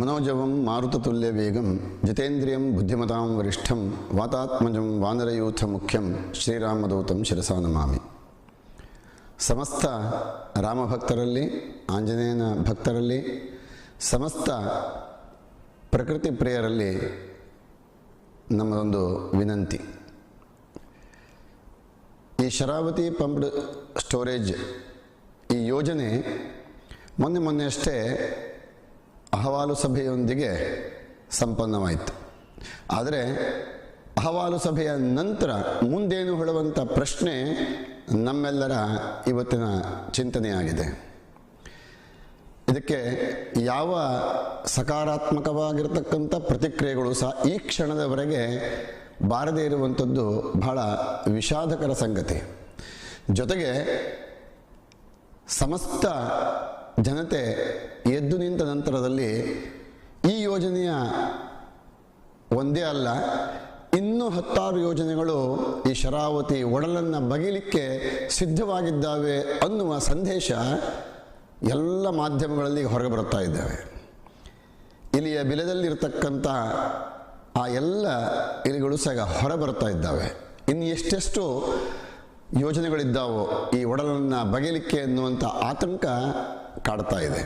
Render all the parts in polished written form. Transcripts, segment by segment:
मनोजवं मारुततुल्यवेगं जितेन्द्रियं बुद्धिमतां वरिष्ठं वातात्मजं वानरयूथमुख्यं ಶ್ರೀರಾಮದೂತಂ ಶಿರಸಾ ನಮಾಮಿ. ಸಮಸ್ತ ರಾಮಭಕ್ತರಲ್ಲಿ, ಆಂಜನೇಯನ ಭಕ್ತರಲ್ಲಿ, ಸಮಸ್ತ ಪ್ರಕೃತಿ ಪ್ರಿಯರಲ್ಲಿ ನಮ್ಮದೊಂದು ವಿನಂತಿ. ಈ ಶರಾವತಿ ಪಂಪ್ಡ್ ಸ್ಟೋರೇಜ್ ಈ ಯೋಜನೆ ಮೊನ್ನೆಯಷ್ಟೇ ಅಹವಾಲು ಸಭೆಯೊಂದಿಗೆ ಸಂಪನ್ನವಾಯಿತು. ಆದರೆ ಅಹವಾಲು ಸಭೆಯ ನಂತರ ಮುಂದೇನು ಹೇಳುವಂಥ ಪ್ರಶ್ನೆ ನಮ್ಮೆಲ್ಲರ ಇವತ್ತಿನ ಚಿಂತನೆಯಾಗಿದೆ. ಇದಕ್ಕೆ ಯಾವ ಸಕಾರಾತ್ಮಕವಾಗಿರತಕ್ಕಂಥ ಪ್ರತಿಕ್ರಿಯೆಗಳು ಸಹ ಈ ಕ್ಷಣದವರೆಗೆ ಬಾರದೇ ಇರುವಂಥದ್ದು ಬಹಳ ವಿಷಾದಕರ ಸಂಗತಿ. ಜೊತೆಗೆ ಸಮಸ್ತ ಜನತೆ ಎದ್ದು ನಿಂತ ನಂತರದಲ್ಲಿ ಈ ಯೋಜನೆಯ ಒಂದೇ ಅಲ್ಲ, ಇನ್ನೂ 10 ಯೋಜನೆಗಳು ಈ ಶರಾವತಿ ಒಡಲನ್ನು ಬಗೆಯಲಿಕ್ಕೆ ಸಿದ್ಧವಾಗಿದ್ದಾವೆ ಅನ್ನುವ ಸಂದೇಶ ಎಲ್ಲ ಮಾಧ್ಯಮಗಳಲ್ಲಿ ಹೊರಗೆ ಬರುತ್ತಾ ಇದ್ದಾವೆ. ಇಲಿಯ ಬಿಲದಲ್ಲಿರ್ತಕ್ಕಂಥ ಆ ಎಲ್ಲ ಇಲಿಗಳು ಸಹ ಹೊರ ಬರ್ತಾ ಇದ್ದಾವೆ. ಇನ್ನು ಎಷ್ಟೆಷ್ಟು ಯೋಜನೆಗಳಿದ್ದಾವೋ ಈ ಒಡಲನ್ನು ಬಗೆಯಲಿಕ್ಕೆ ಅನ್ನುವಂಥ ಆತಂಕ ಕಾಡ್ತಾ ಇದೆ.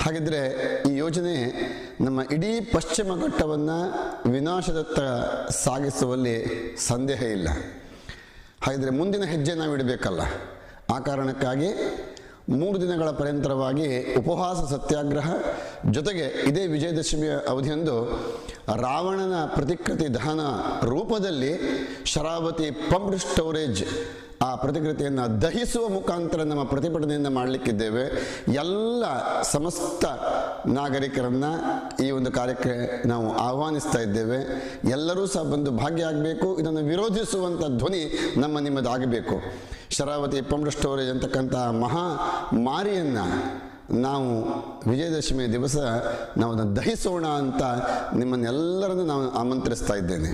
ಹಾಗಿದ್ರೆ ಈ ಯೋಜನೆ ನಮ್ಮ ಇಡೀ ಪಶ್ಚಿಮ ಘಟ್ಟವನ್ನು ವಿನಾಶದತ್ತ ಸಾಗಿಸುವಲ್ಲಿ ಸಂದೇಹ ಇಲ್ಲ. ಹಾಗಿದ್ರೆ ಮುಂದಿನ ಹೆಜ್ಜೆ ನಾವು ಇಡಬೇಕಲ್ಲ. ಆ ಕಾರಣಕ್ಕಾಗಿ 3 ದಿನಗಳ ಪರ್ಯಂತರವಾಗಿ ಉಪವಾಸ ಸತ್ಯಾಗ್ರಹ, ಜೊತೆಗೆ ಇದೇ ವಿಜಯದಶಮಿಯ ಅವಧಿಯಂದು ರಾವಣನ ಪ್ರತಿಕೃತಿ ದಹನ ರೂಪದಲ್ಲಿ ಶರಾವತಿ ಪಂಪ್ಡ್ ಸ್ಟೋರೇಜ್ ಆ ಪ್ರತಿಕೃತಿಯನ್ನು ದಹಿಸುವ ಮುಖಾಂತರ ನಮ್ಮ ಪ್ರತಿಭಟನೆಯನ್ನು ಮಾಡಲಿಕ್ಕಿದ್ದೇವೆ. ಎಲ್ಲ ಸಮಸ್ತ ನಾಗರಿಕರನ್ನು ಈ ಒಂದು ಕಾರ್ಯಕ್ಕೆ ನಾವು ಆಹ್ವಾನಿಸ್ತಾ ಇದ್ದೇವೆ. ಎಲ್ಲರೂ ಸಹ ಬಂದು ಭಾಗಿಯಾಗಬೇಕು. ಇದನ್ನು ವಿರೋಧಿಸುವಂಥ ಧ್ವನಿ ನಿಮ್ಮದಾಗಬೇಕು. ಶರಾವತಿ ಪಂಪ್ಡ್ ಸ್ಟೋರೇಜ್ ಅಂತಕ್ಕಂಥ ಮಹಾ ಮಾರಿಯನ್ನು ನಾವು ವಿಜಯದಶಮಿ ದಿವಸ ನಾವು ಅದನ್ನು ದಹಿಸೋಣ ಅಂತ ನಿಮ್ಮನ್ನೆಲ್ಲರನ್ನು ನಾನು ಆಮಂತ್ರಿಸ್ತಾ ಇದ್ದೇನೆ.